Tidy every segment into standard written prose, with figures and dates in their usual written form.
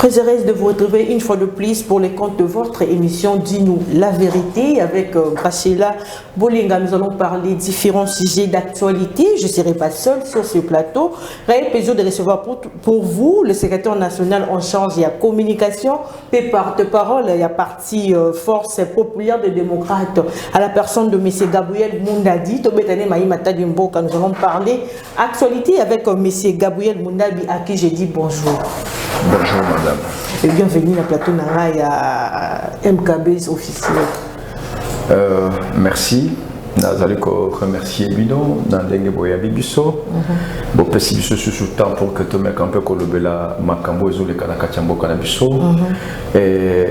Très heureuse de vous retrouver une fois de plus pour les comptes de votre émission Dis-nous la vérité avec Bachela Bolinga. Nous allons parler différents sujets d'actualité. Je ne serai pas seule sur ce plateau. Très plaisir de recevoir pour vous le secrétaire national en charge de la communication et porte-parole et la partie force populaire des démocrates à la personne de M. Gabriel Mundadi. Nous allons parler actualité avec M. Gabriel Mundadi à qui je dis bonjour. Bonjour madame. Et bienvenue à plateau Naraï à MKB officiel. Merci. Nous allons remercier Bino dans le Boya Bibiso. Bon, petit biso sous temps pour que tu mettes un peu kolobela makambo et les kanakachambo kanabiso. Et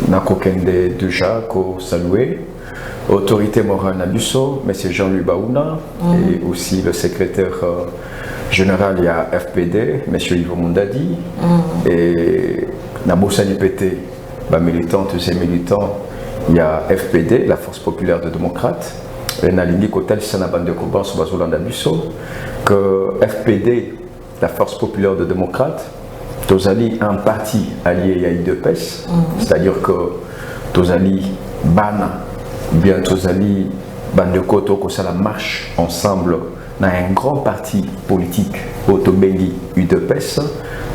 n'a qu'aucun déjà qu'au saluer. Autorité morale Nabiso, M. Jean-Louis Baouna et aussi le secrétaire général, il y a FPD, M. Yves Mundadi, et Naboussani Pété, militantes et militants, il y a FPD, la Force populaire de démocrates, et Nalingi Kotel Sanabande Koban Sobazolanda Busso, que FPD, la Force populaire de démocrates, Tozali un parti allié à IDPS, c'est-à-dire que Tozali Bana, bien Tozali Bandekoto, que ça la marche ensemble. Dans un grand parti politique, Otobengi UDPS,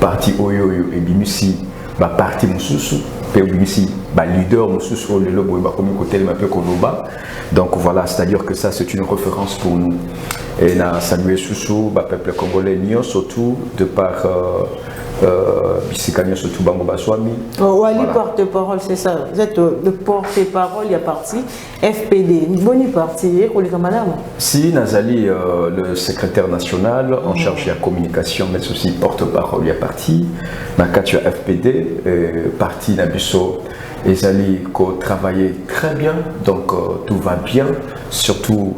parti Oyoyo et Bimusi, parti Moussoussou, Bimusi, leader Moussoussou, le lobo, côté Konoba. Donc voilà, c'est-à-dire que ça c'est une référence pour nous. Et on a salué Soussou, peuple congolais, surtout de par Bissikanya, surtout Bango Baswami. Wali porte-parole, c'est ça. Vous êtes le porte-parole, il y a parti FPD. Une bonne partie, madame. Si Nazali, le secrétaire national en charge de la communication, mais aussi porte-parole, il y a parti. Nakatua FPD, parti Nabiso, et Zali, qui travaillait très bien, donc tout va bien, surtout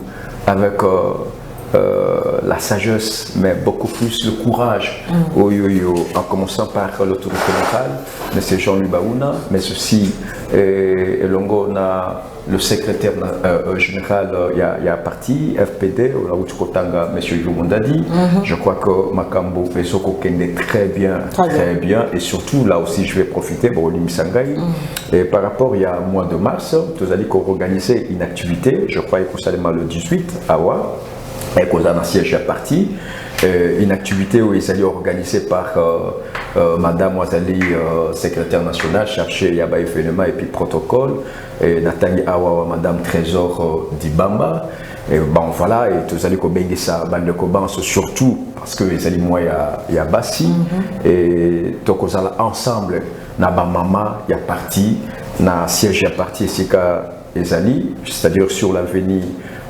avec. La sagesse, mais beaucoup plus le courage, en commençant par l'autorité locale, M. Jean-Louis Baouna, mais aussi on a le secrétaire général, il y a parti FPD, M. Yves Mundadi. Je crois que Makambo Pesoko kende très bien, et surtout là aussi je vais profiter pour Sangai. Et par rapport il y a mois de mars, nous allons organiser une activité, je crois que ça le 18 à Wa. Et qu'on a un siège à parti, une activité où ils allaient organisée par Madame Ouazali, secrétaire nationale, chercher Yaba événement et puis protocole, et Nathalie Awa, Madame Trésor Dibamba. Et bon voilà, et tous allez kobengi ça, bande koban, surtout parce que les alliés moi il y a Bassi, et donc on a ensemble, na ba mama, il y a parti, na siège à parti, c'est-à-dire sur l'avenue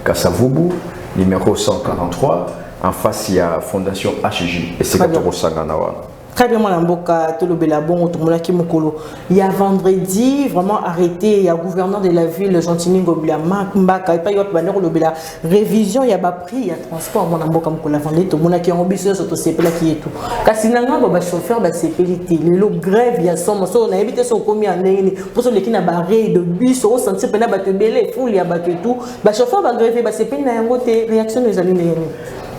Kassavubu. Numéro 143, en face il y a Fondation HJ et c'est Katoro Sanganawa. Très bien, Malamboka, Tolobela Bon, Tomonaki Mokolo. Il y a vendredi, vraiment arrêté, il y a gouverneur de la ville, Gentini Gobila, Mbaka, et pas Yot Banner, Lobela, révision, il y a bas prix, il y a transport, Malamboka Mokola, vendredi, Tomonaki en bus, surtout c'est là qui est tout. Kassinanga, Baba chauffeur, c'est pélité. Le grève, il y a son morceau, on a évité son commis en aîné, pour ceux qui n'ont pas de bus, on sent que n'a pas de belé, fou, il y a battu tout. Bah, chauffeur va gréver, c'est pénible, réaction des amis.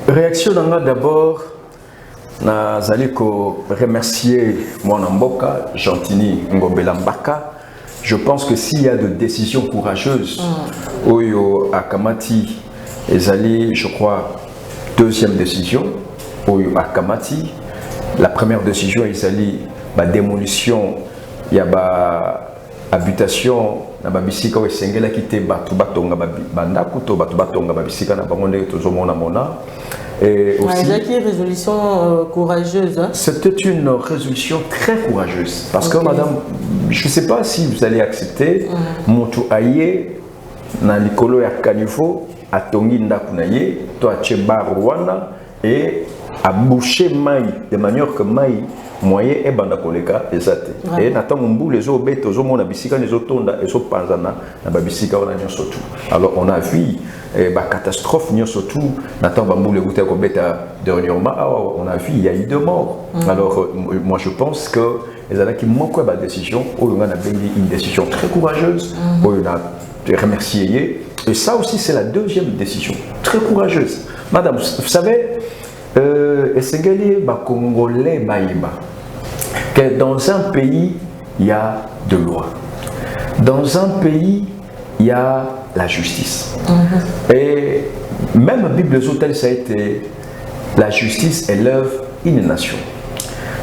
Réaction d'abord. Nazali ko remercier mon amboka Gentini Ngobela Mbaka. Je pense que s'il y a de décisions courageuses, Oyo Akamati Ezali, je crois, deuxième décision, Oyo Akamati. La première décision Ezali, la démolition, il y a habitation, na babisika we sengela kite batu batonga bandaku to batu batonga babisika na bangonde tozo mona mona. Et aussi, résolution courageuse. Hein? C'était une résolution très courageuse. Parce que madame, je ne sais pas si vous allez accepter, Moto Aye, na Likolo ya Kanifo, à Tongi Ndakunaye, toi Tcheba Rwanda, et à boucher Maï, de manière que Maï, moyen et bandakoleka ezate. Et Nathan Mumbu, les autres bêtes, les autres mon abisika, les autres tonda, les autres panzana, na babisika on a nion surtout. Alors on a vu catastrophe nion surtout. Nathan Bambou les gouttes bêta dernièrement, on a vu il y a eu 2 morts. Alors moi je pense que les gens qui manquent la décision, on a une décision très courageuse, on a remercié. Et ça aussi c'est la deuxième décision, très courageuse. Madame, vous savez. Esengeli ba Congolais baïba. que dans un pays, il y a de loi. Dans un pays, il y a la justice. Et même la Bible hôtels, ça a été la justice élève une nation.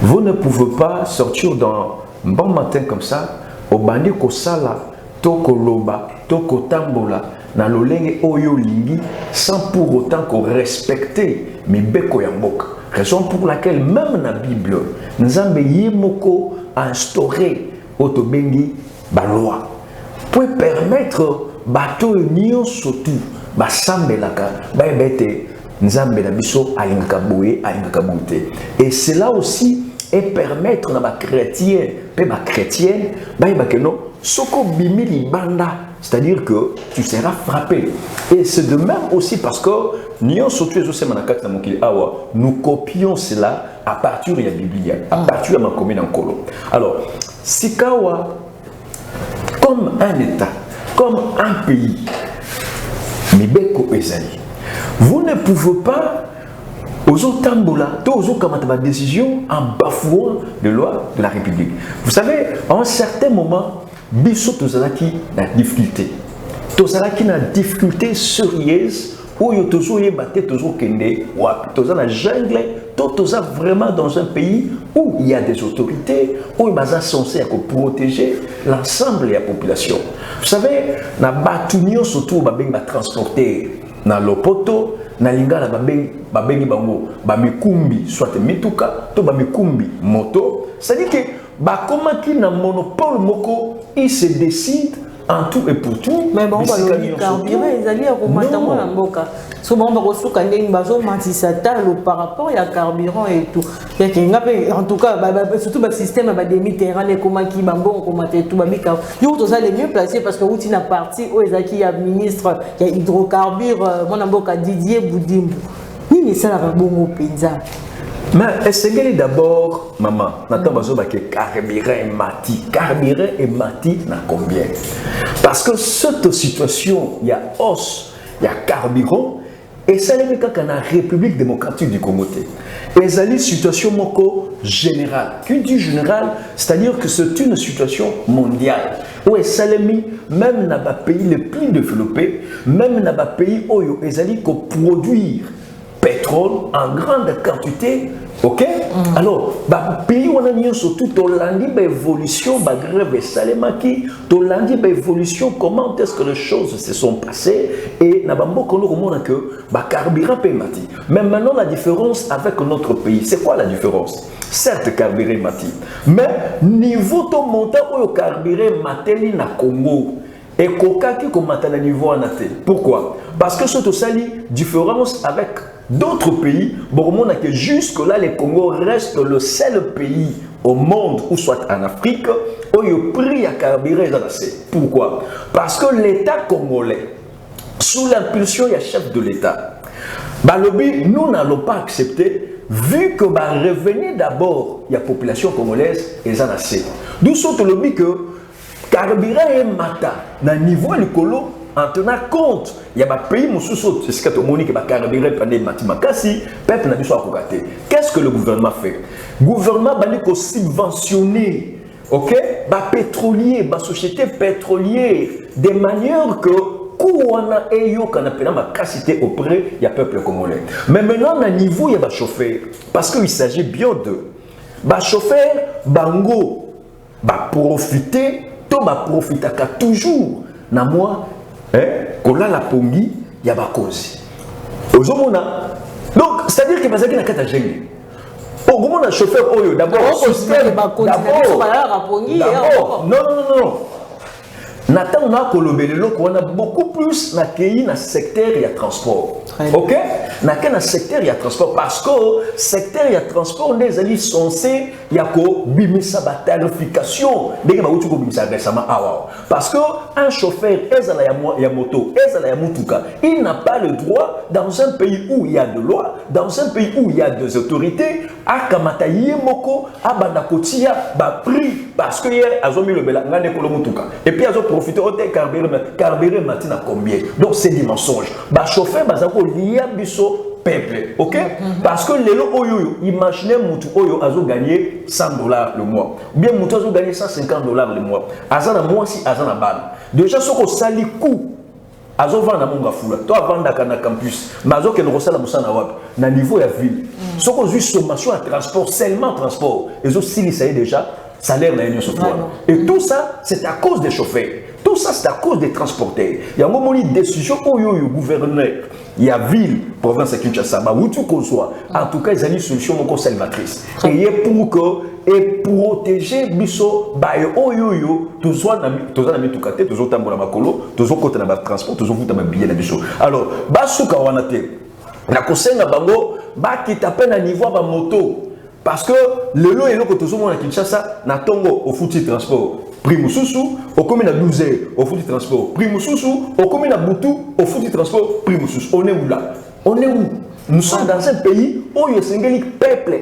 Vous ne pouvez pas sortir dans un bon matin comme ça, au bandi kosala, toko loba, toko tambola, na lolenge oyo lingi, sans pour autant qu'on respecte mibeko yamboka. Raison pour laquelle même la Bible, Nzambe yemoko a instauré otobengi ba loi pour permettre bato nyo surtout ba sambelaka ba ebete Nzambe na biso alingaka boye alingaka boute. Et cela aussi est permettre na ba chrétien pe ba chrétienne ba ebake no soko bimili banda, c'est-à-dire que tu seras frappé. Et c'est de même aussi parce que nous copions cela à partir de la Bible, à partir de ma commune en Colo. Alors, Sikawa, comme un État, comme un pays, Mibeko Ezali, vous ne pouvez pas, aux Otambola, aux ma décision en bafouant les lois de la République. Vous savez, à un certain moment, Bisso Tozalaki la difficulté. Tozalaki na difficulté sérieuse où il y a la jungle, toza vraiment dans un pays où il y a des autorités, où il est censé protéger l'ensemble de la population. Vous savez, na batunyo surtout ba transporter na lopoto, na lingala babengi bango ba mikumbi soit mituka to ba mikumbi moto, c'est-à-dire que ba komaki na monopole moko, il se décide en tout et pour tout. Mais bon, ils allaient au matin à Mboka. Souvent, on reçoit quand même bazo mantisata par rapport à carburant et tout. En tout cas, surtout le système de demi-terrain, les commandes qui bambon, comment tout babika. Yo, tout ça les mieux placés parce que où tu n'as parti, où il y a ministre, il y a hydrocarbures, mon Mboka Didier Boudimbu. Oui, mais ça la bon au pizza. Mais essayez d'abord, maman, n'attends pas que carburant et mati n'a combien? Parce que cette situation, il y a os, il y a carburant, et ça n'est qu'à la République démocratique du Congo. Et ça une situation générale. Qui dit générale, c'est-à-dire que c'est une situation mondiale. Où Salemi, même dans les pays les plus développés, même dans les pays où ils allaient produire pétrole en grande quantité, ok? Alors, pays où on a surtout Tolandi, évolution, grève Salemaki, Tolandi, évolution, comment est-ce que les choses se sont passées? Et Nabambo, qu'on nous remonte que carburant mati. Mais maintenant, la différence avec notre pays, c'est quoi la différence? Certes, carburant mati. Mais niveau ton montant où carburant mateli na Congo. Et Coca qui commence à niveau en athée. Pourquoi? Parce que c'est aussi différence avec d'autres pays. Bon, on a que jusque-là, le Congo reste le seul pays au monde, ou soit en Afrique, où il y a prix à carburant. Pourquoi? Parce que l'État congolais, sous l'impulsion du chef de l'État, nous n'allons pas accepter, vu que revenir d'abord, il y a la population congolaise, et ça n'a assez. D'où sont le lobby que carburant et mata, na niveau écolo, en tenant compte, il y a des pays qui sont c'est ce que tout le monde qui carburant pendant matimakasi, peuple n'a pas besoin. Qu'est-ce que le gouvernement fait? Le gouvernement va subventionner, ok, pétrolier, société pétrolière, de manière que Kouana et yo qu'on appelle ma capacité auprès il y a peuple congolais. Mais maintenant à niveau il y a des chauffeurs parce qu'il s'agit bien de chauffeur bango profiter to profiter toujours na moi kola la pongi ya ba cause. Ozomona donc c'est-à-dire que bazaki na kata jengi. Au na chauffeur oyo d'abord non. Nathan na kolobelelo qu'on a beaucoup plus na kei na secteur ya transport. OK? Na kei na secteur ya transport parce que secteur ya transport des ali censé ya ko bimisa ba tarification ndenge ba uti ko bimisa récemment awa. Parce que un chauffeur ezala ya moto, ezala ya mutuka, il n'a pas le droit dans un pays où il y a de loi, dans un pays où il y a des autorités à kamata yemoko abanda kotia ba prix parce que hier azomi le bela ngane ko mutuka. Et puis azo profiter au carburant matin à combien? Donc c'est des mensonges. Chauffeur bazako liya biso peuple, ok? Parce que les lots, imaginez Moutou Oyo a gagné $100 le mois, ou bien Moutou a gagné $150 le mois. Azana moi si Azana ban. Déjà, ce qu'on sali coup, Azo vend na monga fula, toi vend na campus, mais Azo que nous resala musana wap, na niveau ya ville. Ce qu'on juste sommation à transport, seulement transport, et aussi ça y est déjà salaire na union sociale. Et tout ça, c'est à cause des chauffeurs. Tout ça, c'est à cause des transporteurs. Il y a un moment de décision où il y a un gouverneur, il y a ville, province de Kinshasa, où tout qu'on soit. En tout cas, ils ont une solution salvatrice. Et pour que, et protéger biso, bah, tout soit dans les tout-côté, tout soit dans le makolo, tout soit côté dans le transport, tout soit dans le billet de biso. Alors, bah, ce qu'on a fait, la conseil na bango, bah, qui t'appelle à niveau de moto. Parce que le lot est là que tout le monde à Kinshasa, na tongo au foutu transport. Primo Soussou, au commune à 12 au foot du transport. Primo Soussou, au commune à Boutou, au foot du transport. Primo Soussou. On est où là? On est où? Nous sommes dans un pays où il y a un peuple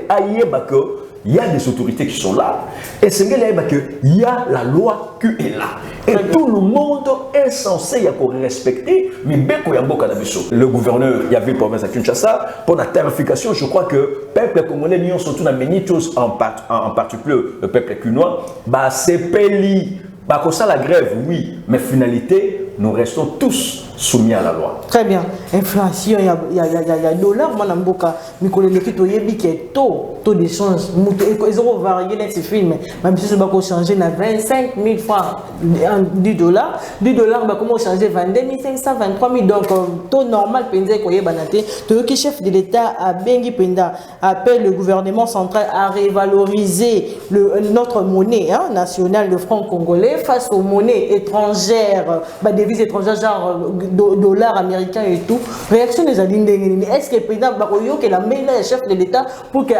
il y a des autorités qui sont là. Et il y a la loi qui est là. Et tout le monde est censé respecter. Mais le gouverneur, il y avait province à Kinshasa, pour la tarification, je crois que le peuple congolais, nous surtout dans les choses en particulier le peuple cunois, bah c'est peli. Bah comme ça la grève, oui, mais finalité, nous restons tous soumis à la loi. Très bien. Inflation, il y a dollar, moi, Namboka, mais quand les équipes qui est taux d'échange, ils ont varié dans ces films, même si ça va changer à 25 000 francs, $10. $10, bah, comment changer 22 500, 23 000. Donc, taux normal, Penda, Koye Banate, le chef de l'État à Bengi Penda appelle le gouvernement central à revaloriser notre monnaie nationale, le franc congolais, face aux monnaies étrangères, bah, devises étrangères, genre dollars américains et tout. Réaction des alliés, est-ce que que la main est chef de l'État pour que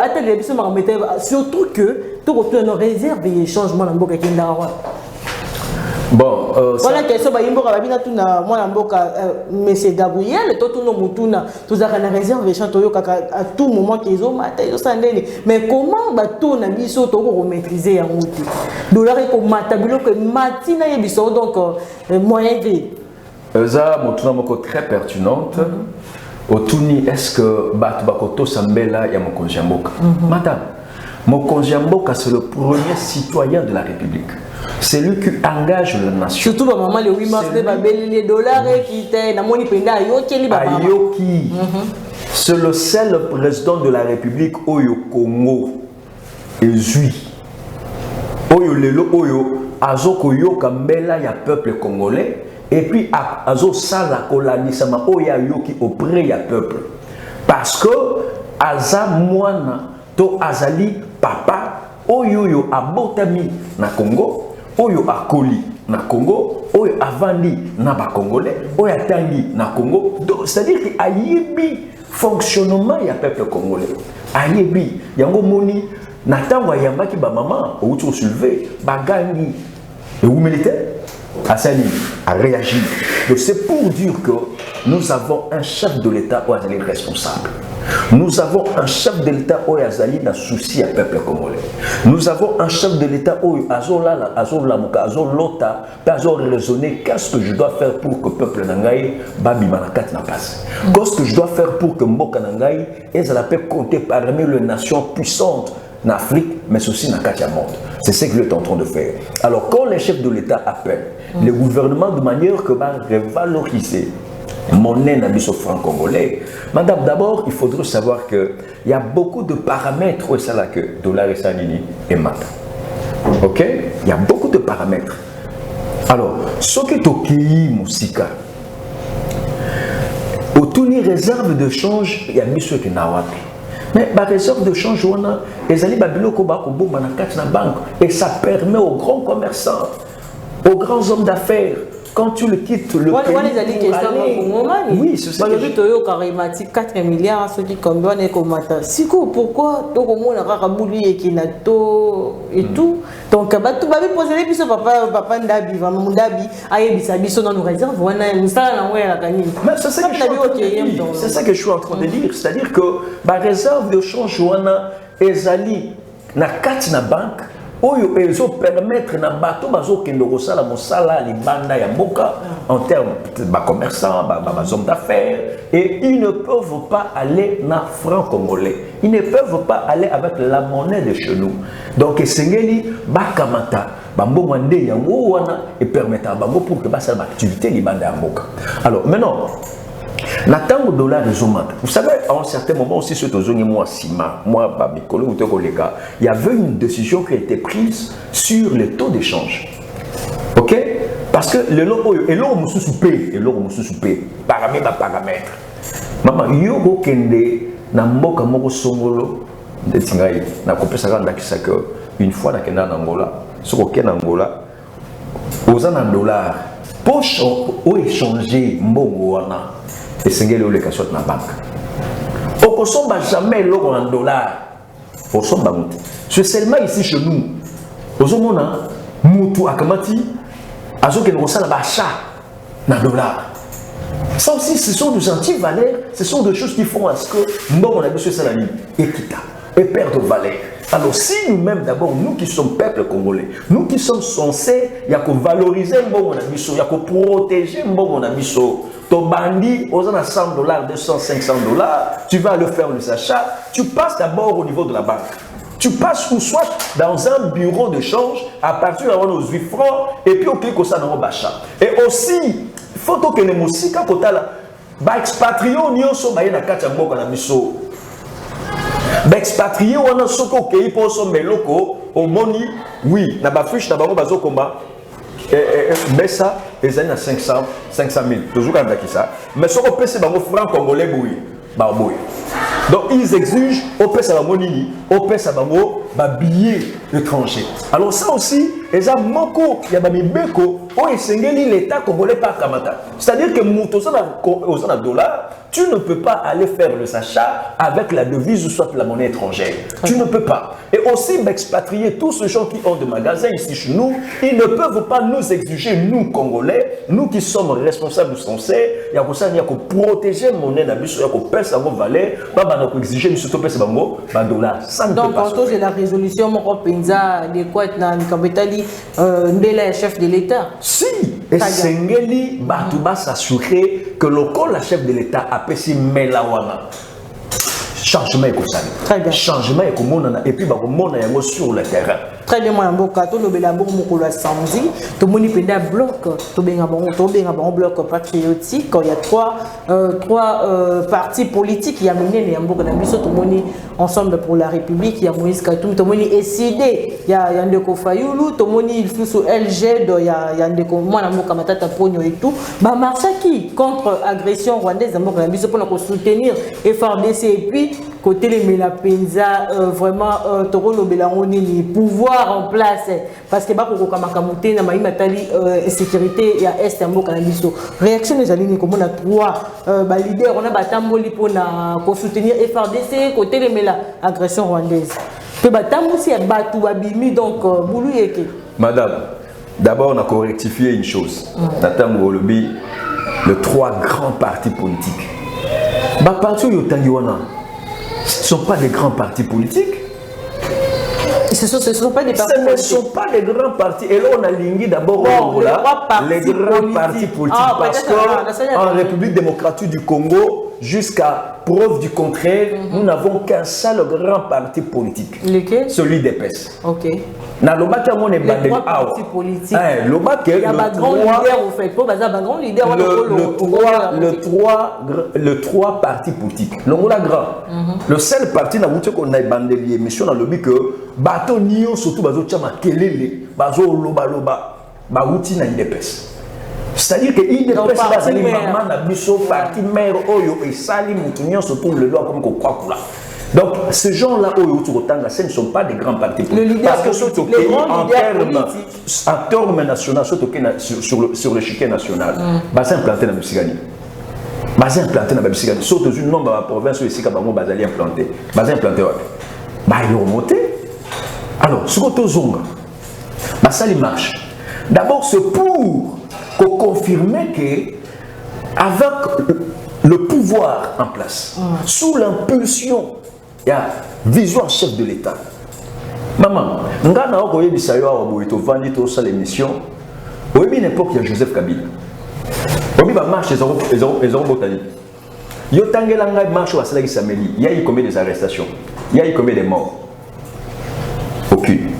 surtout que tout retourne nos réserves et changements dans le bon, voilà la question, monsieur Gabriel, tout ça na réserve à tout moment qu'ils ont mais comment tout na biso to maîtriser en route dollar et comme matabilo que matina et biso donc moyen de ça mon très pertinente. Otuni est-ce que Batubakoto Sambela ya Mokonjamboka? Madame, Mokonjamboka c'est le premier citoyen de la République. C'est lui qui engage la nation. Surtout le moment le 8 mars, les dollars qui étaient dans mon pays, Ayoki. C'est le seul président de la République Oyo Congo. Ezui. Oyo lelo Oyo Azoko Yoka Mbela ya peuple congolais. Et puis Azo Sala Kolanisama Oya Yoki auprès ya peuple. Parce que Aza Mwana to Azali Papa Oyo Abotami na Congo. Oyo akoli na Congo, oyo avandi na ba Congolais, oyo atangi na Congo. C'est-à-dire qu'il y a un fonctionnement ya peuple congolais. Ayebi, yango moni na tangwa yambaki ba maman, ou tu soulevé, ba gangi et ou militaire Assani a réagi. Donc c'est pour dire que nous avons un chef de l'État où Azali est responsable. Nous avons un chef de l'État où Azali n'a souci à peuple congolais. Nous avons un chef de l'État où Azola, Azolamuka, Azolota, Azol raisonner qu'est-ce que je dois faire pour que le peuple Nangaï, Babi Manakat n'a pas. Qu'est-ce que je dois faire pour que Mboka Nangaï, Ezala peut compter parmi les nations puissantes en Afrique, mais aussi dans le monde. C'est ce qu'il est en train de faire. Alors, quand les chefs de l'État appellent le gouvernement de manière que va revaloriser monnaie nabiso franc congolais, madame, d'abord, il faudrait savoir qu'il y a beaucoup de paramètres où c'est là que dollar et sanini et mat. Ok? Il y a beaucoup de paramètres. Alors, ce qui est au pays, Moussika, au tourni réserve de change, il y a mis ce qui n'a pas. Mais la réserve de change, et ça permet aux grands commerçants, aux grands hommes d'affaires, quand tu le quittes le pays oui, c'est ça. 4 milliards, ceux qui comme si pourquoi et tout. Donc, tu vas poser les questions, papa Ndabi, maman Ndabi, aïe, dans nos réserves, c'est ça que je suis en train de dire. C'est-à-dire que la réserve de change, Ezali, na 4 na banque, oyo ezo permettre na bato bazo kendo kosala mosala libanda ya mboka en termes de commerçants, hommes d'affaires, et ils ne peuvent pas aller na franc congolais. Ils ne peuvent pas aller avec la monnaie de chez nous. Donc esengeli bakamata bambo mwande yango wana et permettre à bango pour que basala activité libanda ya mboka. Alors maintenant Natango dollar rezomata. Vous savez, à un certain moment aussi, ce moi Sima, moi Babikolo ou Tokolega, il y avait une décision qui a été prise sur les taux d'échange. Ok? Parce que le lot et l'eau moussou soupé, et l'eau moussou soupé, paramètre. Maman, yogo kende na mboka moko songolo de tingai na kopesa kanda kisaka une fois na kenda na Angola, soko kenda Angola, aux en dollars, poche au échanger mbongo wana. Et c'est ce que soit dans la banque. On ne consomme jamais l'eau en dollars. C'est seulement ici chez nous. Au moment où nous avons achat en dollars. Ça aussi, ce sont des anti-valeurs, ce sont des choses qui font à ce que nous avons besoin de salaire équitable et perdre de valeur. Alors si nous-mêmes d'abord, nous qui sommes peuple congolais, nous qui sommes censés valoriser mon abisso, protéger mon abisso, ton bandit aux 100 $, 200, 500 $, tu vas le faire les achats, tu passes d'abord au niveau de la banque. Tu passes ou soit dans un bureau de change à partir de nos 8 francs et puis on clique au salon d'achat. Et aussi, il faut que les musiques à côté là, expatriés on sont na kati mboka na biso. Expatriés on a soko pays pour son meloko au moni oui na ba fiche na bango bazo komba mais ça les années à 500 000 toujours quand ça mais soko pèse bango franc congolais boui ba boui. Donc ils exigent au pèse à monini au pèse à bango ba billet étranger. Alors ça aussi les a moko ya ba mibeko o esengeli l'état congolais par kamata. C'est-à-dire que moto ça na dollar, tu ne peux pas aller faire les achats avec la devise ou soit la monnaie étrangère. Tu ne peux pas. Et aussi expatrier tous ces gens qui ont des magasins ici chez nous, ils ne peuvent pas nous exiger, nous Congolais, nous qui sommes responsables censés, il y a que protéger monnaie d'abus, il y a que pèse à vos valeurs, pas exiger nous surtout pèse à dollar. Donc quand j'ai la résolution mon penza adéquate dans le capitali de chef de l'État. Si. Et Sengeli Batouba s'assurer que le corps la chef de l'État a payé Melawana. Changement est très bien. Changement est comme et puis on sur le terrain. Très bien, moi, Mboka, le Belabo Mokolo samedi, tout le monde est bloc, tout le bloc patriotique. Il y a trois partis politiques qui ont mené les Mboka Nabiso, tout le monde ensemble pour la République. Il y a Moïse Katoum, tout le monde est SID, il y a Yandeko Fayoulou, tout le monde est sous LG, il y a Yandeko, moi, Mboka Matata Pogno et tout. Bah, Marsaki contre agression rwandaise, Mboka Nabiso pour soutenir FRDC et puis côté les Melapenza, vraiment, Toro Lobelangoni, pouvoir en place parce que bako kamakamuté na maïma tali sécurité ya est en boka na biso réaction des alliés comme on a trois leaders on a batamboli pour na soutenir FRDC côté les mela agression rwandaise pe batambo si batu babimi donc boulou yeke madame d'abord on a correctifié une chose tatambo lobby les trois grands partis politiques ba parti yotangi wana ce sont pas des grands partis politiques. Ce ne sont pas des partis politiques. Ce ne sont pas des grands partis. Et là, on a ligné d'abord les grands partis politiques. Parce qu'en République démocratique du Congo, jusqu'à preuve du contraire, nous n'avons qu'un seul grand parti politique. Lequel? Celui des PES. Ok. Dans le bac, on est bandé. Les partis politiques. Le bac, il y a un grand leader, au fait. Pour un grand leader, le trois partis politiques. L'Angola grand. Le seul parti qu'on a bandé l'émission dans le but que bateau nio surtout bazo chama kelele bazo loba loba bauti na IDPS. C'est-à-dire que IDPS bazali maman na biso parti maire oyo et sali mutunyo surtout le loi comme quoi kula. Donc ces gens-là oyo turotanga ce ne sont pas des grands partis politiques parce que surtout en termes national surtout sur le chiquet national bassin implanté na Bisigani. Bassin implanté na Bisigani surtout une nombre de provinces ici ka bango bazali implanté. Bassin implanté ouais. Bah il remonté. Alors, ce que Zonga, ça marche. D'abord, c'est pour confirmer que, avec le pouvoir en place, sous l'impulsion, il y a vision chef de l'État, Maman, ngana oko yebisa yo awa boye tovandi tosala émission. Oyebi n'importe ya Joseph Kabila. Oyebi ba marche ezoro botali. Yo tangela ngai marche wa salaki samedi. Il y a eu combien des arrestations? Il y a eu combien de morts? Aucune.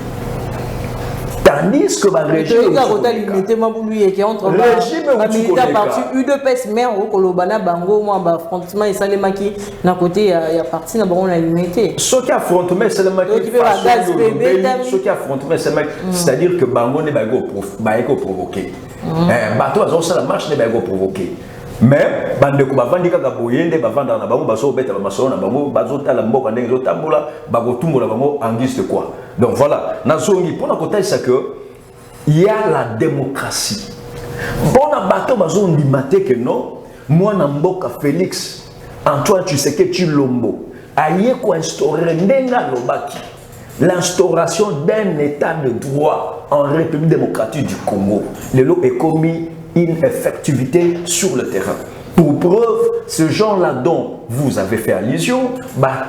Tandis que le régime est entre militaires parti UDPS maire au Kolobana Bango moi affrontement et Salemaki d'un côté il y a parti na on a limité. Ce qui affrontement Salemaki c'est-à-dire que Bango ne va pas provoquer. Bateau a ça la marche ne va pas provoquer. Mais bande ko bavandi kaka boyende bavanda na bango baso beta ba maso na bango bazo tala mboka ndenge zo tambola bago tumbola bango en guise de quoi. Donc voilà, na zongi pona ko taisa que il y a la démocratie. Bona bato bazo ndimate que non, moi na mboka Félix Antoine Tshisekedi Tshilombo aye ko instaurer ndenga lobaki l'instauration d'un état de droit en République démocratique du Congo. Le lot est commis une effectivité sur le terrain. Pour preuve, ce genre-là dont vous avez fait allusion,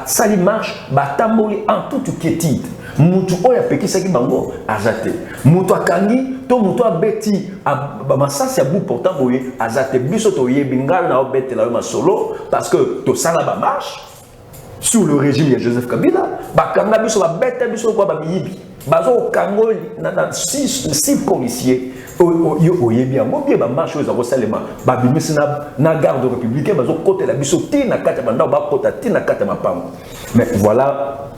ça lui marche, tamboli en toute quiétude. Mutu oya peki saki bango azate. Mutu akangi, to mutu abeti, ça c'est bout portant boye azate. Biso to yebingal na obete la solo parce que to sala ba marche sous le régime de Joseph Kabila, bakanga biso ba bete biso kwa ba biyibi. Bazo kango na 6 policiers. Oyebi yango bien ba marche aux arosalema ba bimisi na garde républicain bazo côté la biso ti na kata banda ba kota ti na kata mapango. Mais voilà,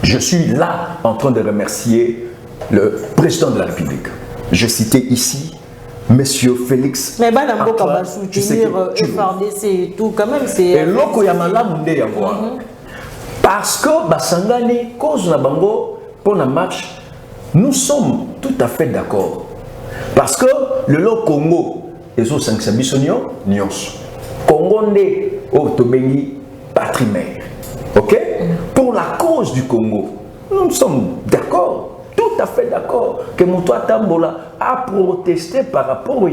je suis là en train de remercier le président de la République. Je citais ici Monsieur Félix. Mais Banamboka va soutenir FRDC et tout quand même c'est. Et loko ya malamu nde yango. Parce que basangani cause na bango pour le match, nous sommes tout à fait d'accord. Parce que le lot Congo, ils ont 500 bisonions, Congo n'est au Tobengi patrimère. Ok? Pour la cause du Congo, nous sommes d'accord, tout à fait d'accord, que Moutoua Tambola a protesté par rapport aux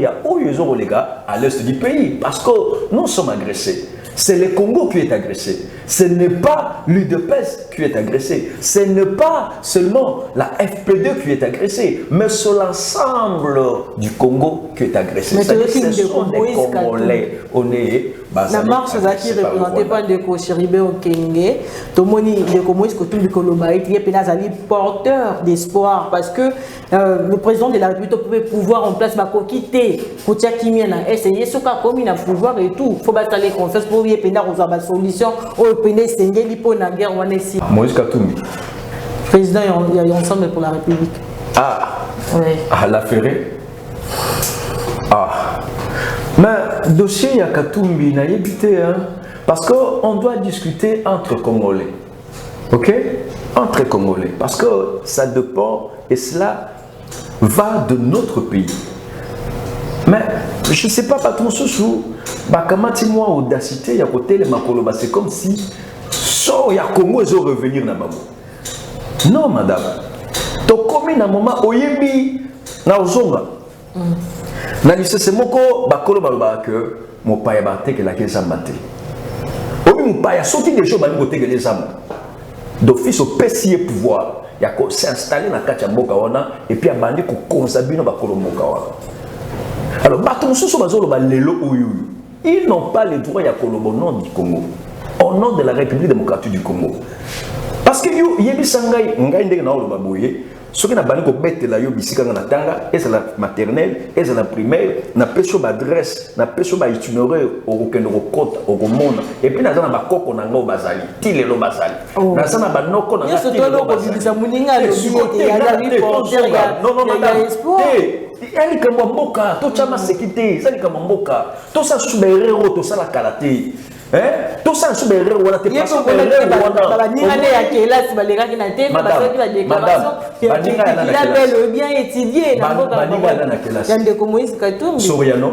les gars à l'est du pays. Parce que nous sommes agressés. C'est le Congo qui est agressé. Ce n'est pas l'UDPS qui est agressé. Ce n'est pas seulement la FP2 qui est agressée, mais c'est l'ensemble du Congo qui est agressé. Mais ce sont des Congolais. On est... La marche qui représentait pas de Koshiribe au Kenge, Tomoni de Komoïs Kotumbi Kolobaï, qui est porteur d'espoir parce que le président de la République pouvait pouvoir en place ma quitter Koutia Kimiana, essayer ce qu'a commis à pouvoir et tout. Il faut battre les confesses pour y pénal aux avoir solution au pénal Sengeli pour la guerre Wanesi. Moïse Katumbi. Président, il y a ensemble pour la République. Ah, oui. Ah, la Ferré. Ah. Mais dossier il y a Katumbi n'a évité parce qu'on doit discuter entre Congolais, ok, entre Congolais, parce que ça dépend et cela va de notre pays. Mais je ne sais pas patron sous bakamati moi audacité il y a côté les makoloba c'est comme si so il y a Congo ils vont revenir na babo. Non madame, to komi na moment oyebi na ozonga. Na lycée moko bakolo baloba que mon paya baté que la keza maté. Obi mon paya sorti des choses bali côté que les âmes. D'office au PCE pouvoir, il y a ko s'installer na kacha mboka wana et puis abandi ko konsabino bakolo mboka wana. Alors bato mususu bazolo ba lelo oyu. Ils n'ont pas le droit ya kolobo nom du Congo. Au nom de la République démocratique du Congo. Parce que yo yebi sangai ngai ndenge na oloba boye. Ce qui n'a pas été là, c'est la maternelle, c'est la primaire, n'a pas sur l'adresse, n'a pas sur l'itinéraire au côte, au monde, et puis n'a pas de coco n'a pas bazali, il est le bazali. N'a pas de coco n'a pas de tout ça sous les rêves voilà t'es pas sur les rêves voilà madame bien étudié Soriano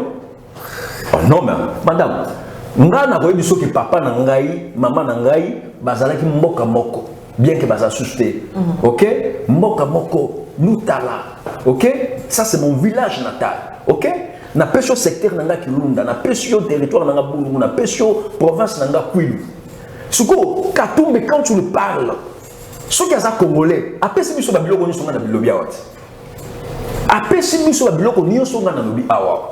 oh non mais madame nga na koyebi soki papa na ngai maman na ngai bazalaki mboka moko bien que baza susté OK mboka moko Lutala OK ça c'est mon village natal OK na pesio secteur nanga Kilunda na pesio territoire nanga Bungu na pesio province nanga Kwilu. Suko Katumbi quand tu le parles ceux qui sont congolais après si biso ba biloko ni songa na bilobi awati après si biso ba biloko ni songa na lobi awa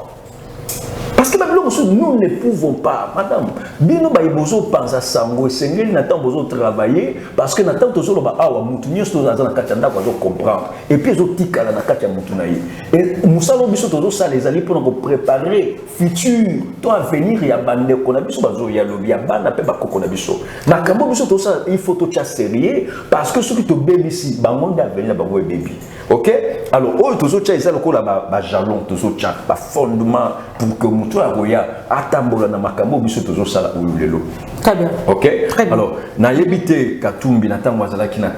parce que nous ne pouvons pas, madame. Bino ba ibozo pensa sango sengeli na temps bozo travailler parce que na temps tozo ba awa mutu nyoso na na katanda ko comprendre et puis zo tikala na katia mutu na ye et musalo biso tozo ça les alliés pour nous préparer futur toi venir ya bande ko na biso bazo ya lobi ya banda pe ba koko na biso na kambo biso tozo ça il faut to cha sérieux parce que ceux qui te bénissent ba monde avenir ba boy baby. OK, alors oh tozo cha isa ko la ba jalon tozo cha ba fondement pour que mutu aroya atambola na makambo biso tozo sala ulelo. Très bien. OK, très bien. Alors na yebite Katumbi na tango azalaki na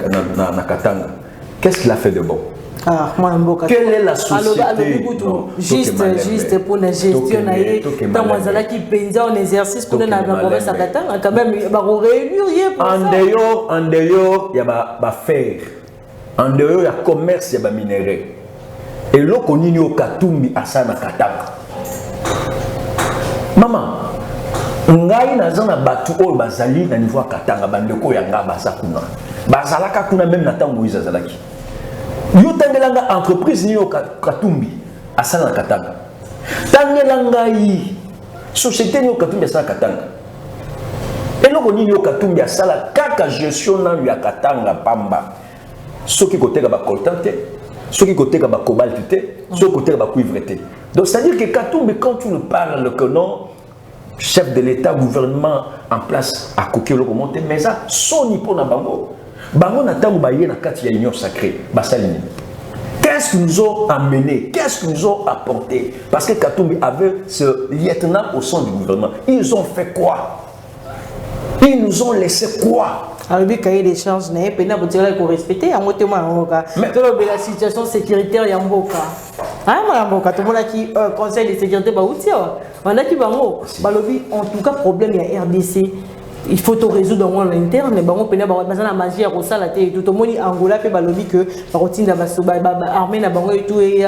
Katanga, qu'est-ce qu'il a fait de bon? Ah, moi mboka. Quelle est la société? Alors, juste pour la gestion naie tango azalaki penza en exercice pour na province à Katanga quand même ba réunir en dehors il y a ba faire. En dehors il y a commerce, il y a minerai. Et là qu'on y au Katumbi à ça na Katanga. Maman, ngai nazana batu oyo bazali na niveau Katanga bandeko yanga bazakuna. Bazalaka kuna même na tango izazalaki. Yo tangelanga entreprise ni au Katumbi à ça na Katanga. Tangelanga yi société ni au Katumbi à ça na Katanga. Et là qu'on y au Katumbi à ça la kaka gestion na ya Katanga pamba. Ceux qui côté ba coltante, ceux qui côté ba cobalt, ceux qui côté ba cuivre. Donc c'est à dire que Katumbi quand tu nous parles que non chef de l'État, gouvernement en place à coquer le remonter, mais ça son nippon na bango. Bango na tango baye na kati ya union sacrée, basalini. Qu'est-ce qu'ils nous ont amené? Qu'est-ce qu'ils nous ont apporté? Parce que Katumbi avait ce lieutenant au sein du gouvernement. Ils ont fait quoi? Ils nous ont laissé quoi? Alors, le cahier des charges n'est pas pour respecter. En mot témoin, la situation sécuritaire est en boca. Ah, tout le monde qui conseil de sécurité, on a qui va en tout cas, problème, il y a RDC. Il faut tout résoudre dans l'interne, mais on peut pas la magie à Rosa, tout le monde Angola peut balobi que la routine de l'armée n'a pas et tout et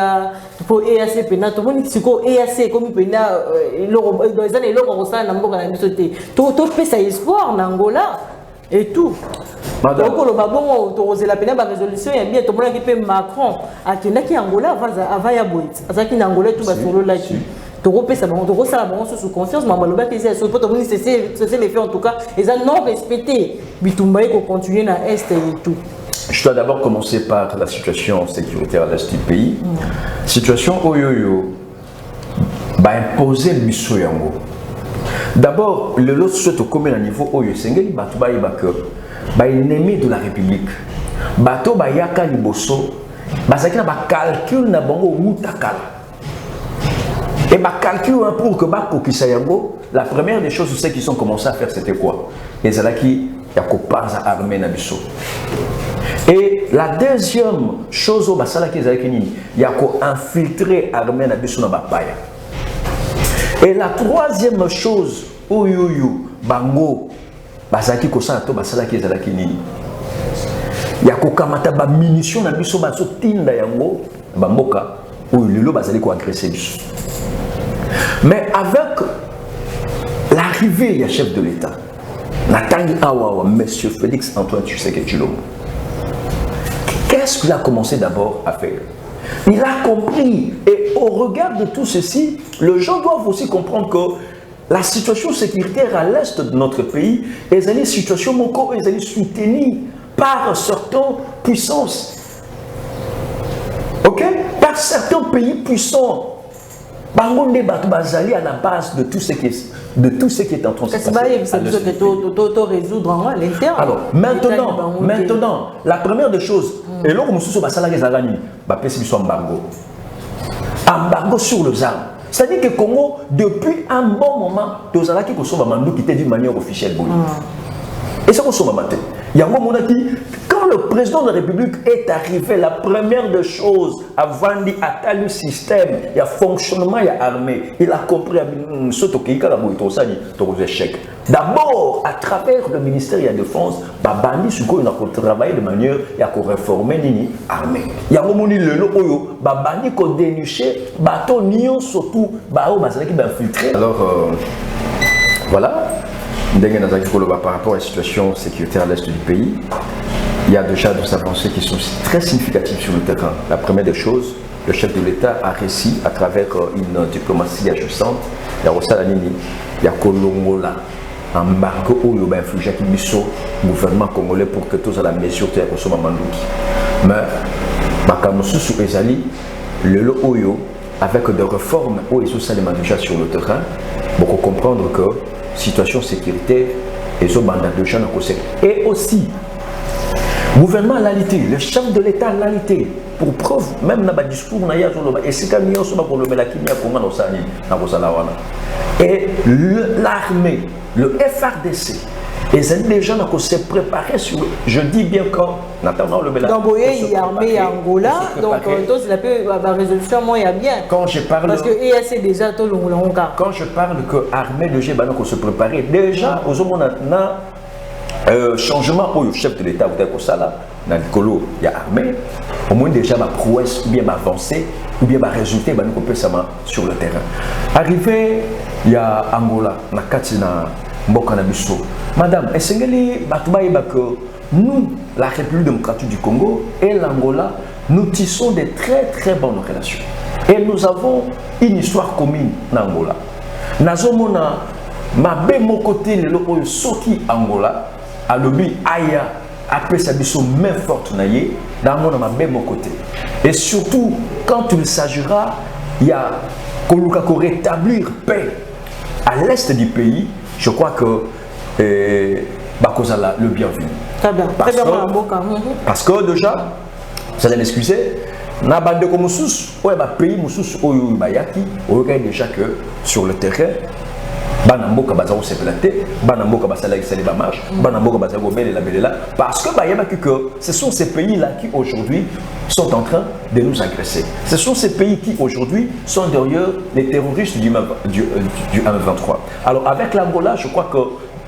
pour EAC pena tout le monde qui EAC comme pena dans les années l'eau Rosa n'a pas la sauté. Tout fait ça espoir en Angola et tout. Donc le babon autorisé la peine par résolution il y a bien tout le monde qui peut Macron à qui n'a qui Angola avant ya boit. Ça qui Angola tout va sur le lac. Ça sous confiance, mais c'est les faits en tout cas, ils ont non respecté. Bitumbaï qu'on continue dans l'Est et tout. Je dois d'abord commencer par la situation sécuritaire à l'Est du pays. Situation Oyoyo, imposer Bisso Yango. D'abord, le lot souhaite au commun niveau Oyo Sengeli Batoubaï Bakeur, ennemi de la République. Bato Bayaka Liboso, Basakina calcul na bango Moutakala. Et ma calcul pour que Bako Kisayango, la première des choses c'est qu'ils ont commencé à faire c'était quoi? Les Alaki Yakopaza armée Nabiso. Et la deuxième chose au Basalaki Zalakini, Yako infiltré armée Nabiso na Bapaya. Et la troisième chose, Oyoyo Bango Basaki Kosato Basalaki Zalakini, Yako Kamata ba munitions Nabiso Baso Tinda Yango Bamboka où le Basali ko agresser Biso. Mais avec l'arrivée du chef de l'État, Natangi Awawa, M. Félix Antoine Tshisekedi Tshilombo, qu'est-ce qu'il a commencé d'abord à faire? Il a compris, et au regard de tout ceci, les gens doivent aussi comprendre que la situation sécuritaire à l'est de notre pays est une situation soutenue par certaines puissances. Ok? Par certains pays puissants. Bangonde Batou Bazali à la base de tout ce qui est en train de se passer. C'est résoudre en l'interne. Alors, maintenant, la première des choses, et là, comme nous sommes embargo sur les armes. C'est-à-dire que Congo, depuis un bon moment, nous avons dit Mandou qui était d'une manière officielle. Et ça, nous matin. Il y a un moment qui, quand le président de la République est arrivé, la première des choses, avant d'attaquer le système, il y a fonctionnement, il y a armée, il a compris ce qu'il y a échec. D'abord, à travers le ministère de la Défense, Babandi, il a travaillé de manière à réformer l'armée. Il y a un moment où Babandi a déniché, bateau Nyon surtout, qui a infiltré. Alors, voilà. Par rapport à la situation sécuritaire à l'est du pays, il y a déjà des avancées qui sont très significatives sur le terrain. La première des choses, le chef de l'État a réussi à travers une diplomatie ajustante, il y a Rosalanini, il y a Kolongola, embarqué où il y a infligé le gouvernement congolais pour que tous à la mesure de la Mandouki. Mais, Bakamosu sous Ezali, le Oyo, avec des réformes où ils sont déjà sur le terrain, pour comprendre que la situation sécuritaire est au mandat de gens et aussi, le gouvernement l'a lité, le chef de l'État l'a lité. Pour preuve, même dans le discours, et l'armée, le FRDC, les gens qui se préparés sur. Je dis bien quand. Donc, il y a l'armée Angola, donc la résolution, moi, il y a bien. Quand je parle. Parce que EAC déjà tout le monde. Quand je parle que l'armée de Gébana qui se préparait, déjà, aux hommes, on a changement pour le chef de l'État, dans le colo, il y a armée, au moins déjà ma prouesse, ou bien ma avancée, ou bien ma résultat, sur le terrain. Arrivé, il y a Angola, na Katina, Mbokanabiso. Madame, est-ce que nous, la République démocratique du Congo et l'Angola, nous tissons des très très bonnes relations. Et nous avons une histoire commune en Angola. Nazomona, ma mon côté, le Soki Angola, à l'objet Aya, après sa mission main forte dans mon côté. Et surtout, quand il s'agira, il y a qu'on rétablir paix à l'est du pays, je crois que Bakozala le bienvenu. Très bien. Parce que déjà, vous allez m'excuser, na bande comme sous, pays moussous bayaki, on regarde déjà que sur le terrain, Banamboka bazao se platé, Banamboka basala excellé bamage, Banamboka bazao belle la belle là, parce que ce sont ces pays-là qui aujourd'hui sont en train de nous agresser. Ce sont ces pays qui aujourd'hui sont derrière les terroristes du M23. Alors avec l'Angola, je crois que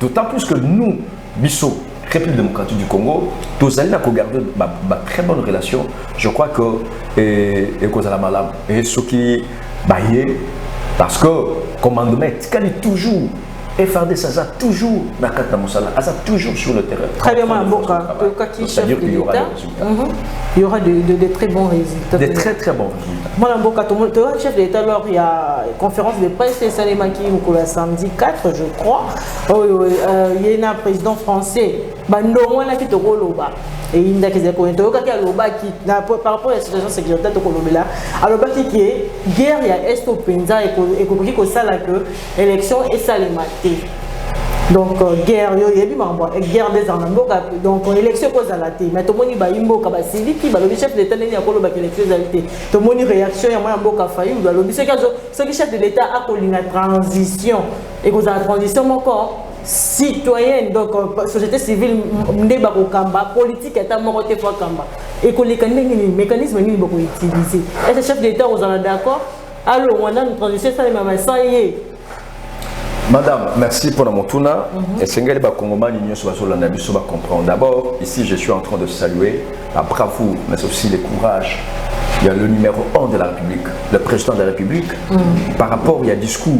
d'autant plus que nous, Bissau, République démocratique du Congo, tous allons garder ma très bonne relation. Je crois que et ce qui parce que commandement est toujours FRD ça toujours dans Kata Moussala, ça toujours sur le terrain. Très bien, c'est-à-dire qu'il y aura des résultats. Il y aura de très bons résultats. Des très très bons résultats. Moi, le chef de l'État, alors il y a une conférence de presse, c'est Salemaki le samedi 4, je crois. Il y a un président français. Bandongo na kito koloba et il n'a que des points donc par rapport à la situation sécuritaire de Kolobela alors qui est guerre il y a est au Penza et compris que ça là que élection et ça les maté donc guerre il y a bien guerre des armes donc élection cause à la té mais tout le monde va imbo kaba sili qui va le chef de l'État n'est pas Koloba élection à la té tout le monde réaction il y a mboka failli ou le ce que chef de l'État a pour la transition et cause la transition encore citoyenne, donc société civile, politique, état moroté fois kamba. Et que les mécanismes ni beaucoup utilisés. Est-ce que le chef d'État vous en d'accord? Alors on a une transition ça même ça y est. Madame, merci pour la montuna. Et c'est que les Congolais va comprendre. D'abord, ici je suis en train de saluer la bravoure, mais aussi le courage. Il y a le numéro 1 de la République, le président de la République. Par rapport, il y a un discours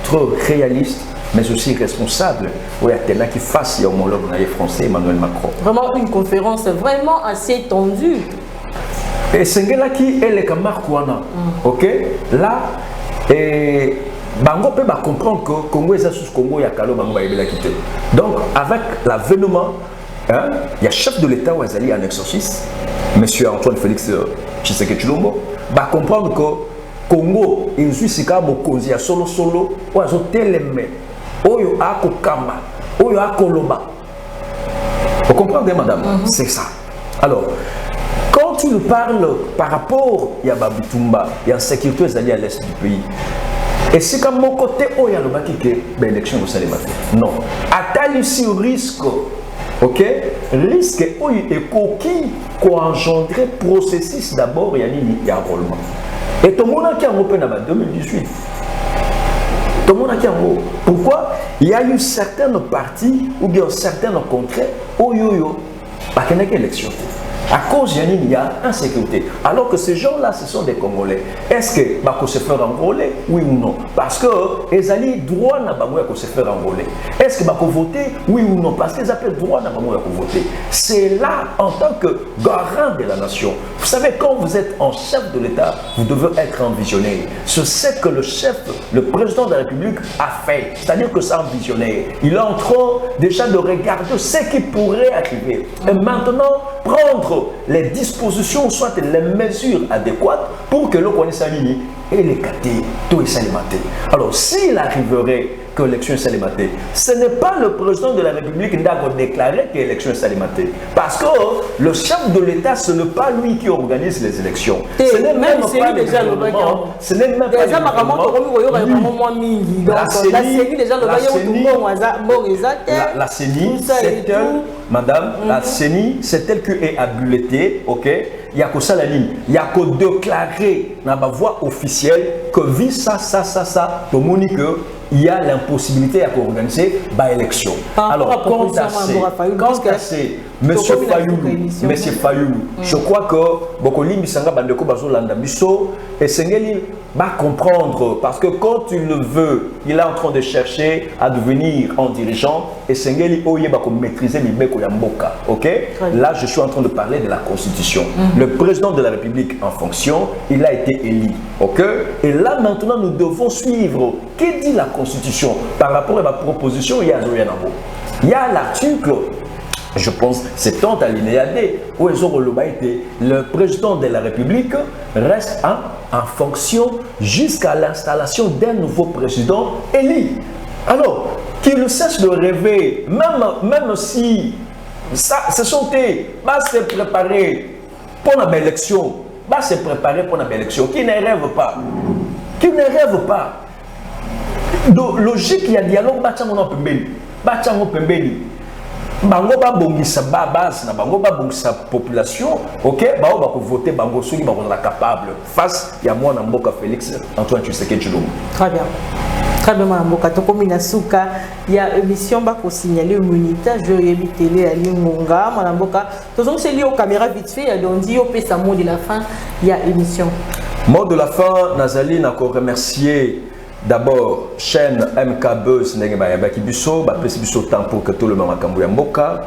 trop réaliste, mais aussi responsable. Oui, il y a qui fasse il y a homologue français Emmanuel Macron. Vraiment une conférence vraiment assez tendue. Et c'est là qui est le camarade Kouana. Ok? Là, et Bango peut comprendre que Congo est sous Congo, il y a Kalo Bango Baïbela quitté. Donc, avec l'avènement, il y a chef de l'État où est en exorcisme, M. Antoine Félix Tshisekedi Tshilombo, va comprendre que Congo est juste un solo solo, où ils ont télémé. Oyo ako kama, oyo ako loba. Vous comprenez, madame? C'est ça. Alors, quand tu nous parles par rapport à Babitumba, il y a une sécurité à l'est du pays. Et c'est comme mon côté, oh, il y a le baki qui est l'élection au Salématé. Non. Attends ici au risque. Ok? Risque, oh, et qui engendré processus d'abord, il y a un enrôlement. Et tout le monde qui a en 2018. Pourquoi? Il y a eu certaines parties ou bien certaines contrées où il y a une élection. À cause il y a insécurité. Alors que ces gens-là, ce sont des Congolais. Est-ce que ils se faire enrôler? Oui ou non? Parce que ils ont droit à se faire enrôler. Est-ce que ils vont voter? Oui ou non? Parce qu'ils ont droit à voter. C'est là, en tant que garant de la nation. Vous savez, quand vous êtes en chef de l'État, vous devez être un visionnaire. C'est ce que le président de la République a fait. C'est-à-dire que c'est un visionnaire. Il est en train déjà de regarder ce qui pourrait arriver. Et maintenant, prendre les dispositions, soit les mesures adéquates pour que le connaisse et les catés, tout est salimaté. Alors, s'il arriverait que l'élection est salimatée, ce n'est pas le président de la République qui a déclaré que l'élection est salimatée. Parce que le chef de l'État, ce n'est pas lui qui organise les élections. Ce n'est même pas le gouvernement. Ce n'est même pas le gouvernement. La CENI, c'est elle, madame, la CENI, c'est elle qui est habilitée, ok? Il y a que ça la ligne. Il y a que déclarer dans la voie officielle que vu ça, tout le monde il y a l'impossibilité d'organiser l'élection. Alors, quand c'est M. Fayoulou, je crois que Bokoli Misanga Bandeko Bazolanda Bisso et Sengeli va comprendre parce que quand il le veut, il est en train de chercher à devenir un dirigeant et Sengeli Oye va maîtriser Mibeko Yamboka. Ok? Là, je suis en train de parler de la Constitution. Le président de la République en fonction, il a été élu. Ok? Et là, maintenant, nous devons suivre. Qu'est-ce dit la Constitution par rapport à ma proposition? Il y a l'article, je pense, 70 alinéa D, où le président de la République reste en fonction jusqu'à l'installation d'un nouveau président élu. Alors, qu'il cesse de rêver, même si ça, ce sont des, va se préparer pour l'élection, va se préparer pour l'élection, qui ne rêve pas, logique, il y a dialogue, Bachango Pembeni. Bango ba bongisa base na bango ba bongisa population, ok? Ba ba voter bango soki ba la capable face ya mwana mboka Félix Antoine Tshisekedi Tshilombo. Très bien. Très bien, Mme Mboka. Tokomi Nasuka, il y a une émission pour signaler l'immunité. Je vais télé à Limonga. Mme Mboka, tout ça c'est lié aux caméras vite fait. Donc, dit au PSA mot de la fin, il y a émission. Mot de la fin, Nazali n'a qu'à remercier d'abord chaîne MK Buzz qui biso ba pesi biso temps pour que tout le monde akambu ya mboka,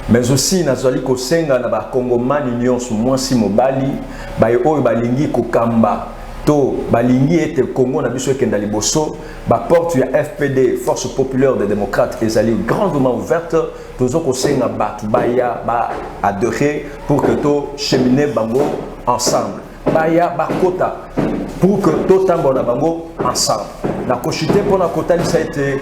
mais aussi Nazali ko senga na ba Congomani nyonso mwasi mobali ba oyo balingi ko kamba to balingi ete Congo na biso ekenda liboso ba porte ya FPD Force Populaire des Démocrates ezali grandement ouverte tozo ko senga batu baya ba adhérer pour que to cheminer bango ensemble baya ba kota pour que tout le bango ensemble. La cochité pour la kota, ça a été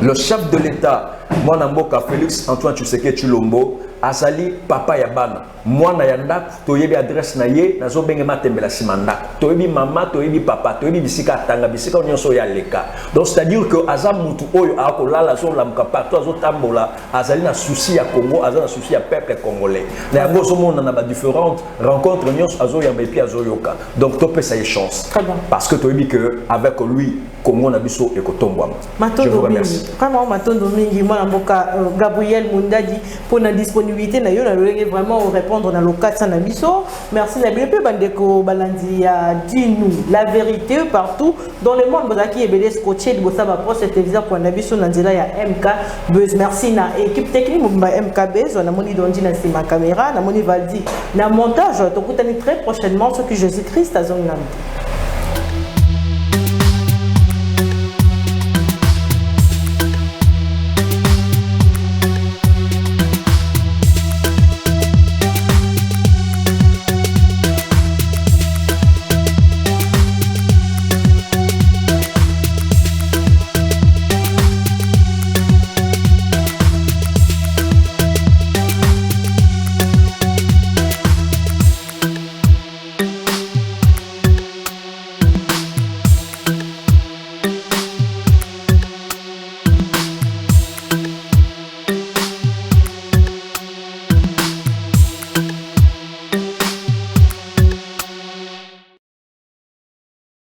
le chef de l'État, moi Mboka Félix Antoine Tshisekedi Tshilombo, azali papa ya bana. Moi na yanda, toyebi adresse na ye, nazo benge matembela simanda. Toyebi mama, toyebi papa, toyebi bisika tanga, bisika nyonso ya leka. Donc c'est-à-dire que azam mutu oyo akolala zo lamka partout azo tambola, azali na souci ya Congo, azali na souci ya peuple congolais. Na yango zo mona na ba différentes rencontres nyonso azo yamba epi azo yoka. Donc topé ça y chance. Parce que toyebi que avec lui Congo na biso ekotombwa. Je vous remercie. Vraiment matondo mingi mwana mboka Gabriel Mundadi pour la disponibilité na yo na vraiment répondre dans le cas de Nabiso. Merci Nabiso Bandeko Balandi a dit nous la vérité partout dans le monde. Bozaki et Bédé scotché de Bossa Bapro cette épisode pour Nabiso Nanzela ya MK Buzz. Merci na équipe technique MK Buzz. On a moni dondi na ma caméra, na moni Valdi na montage. Donc très prochainement ce que Jésus Christ a zonné.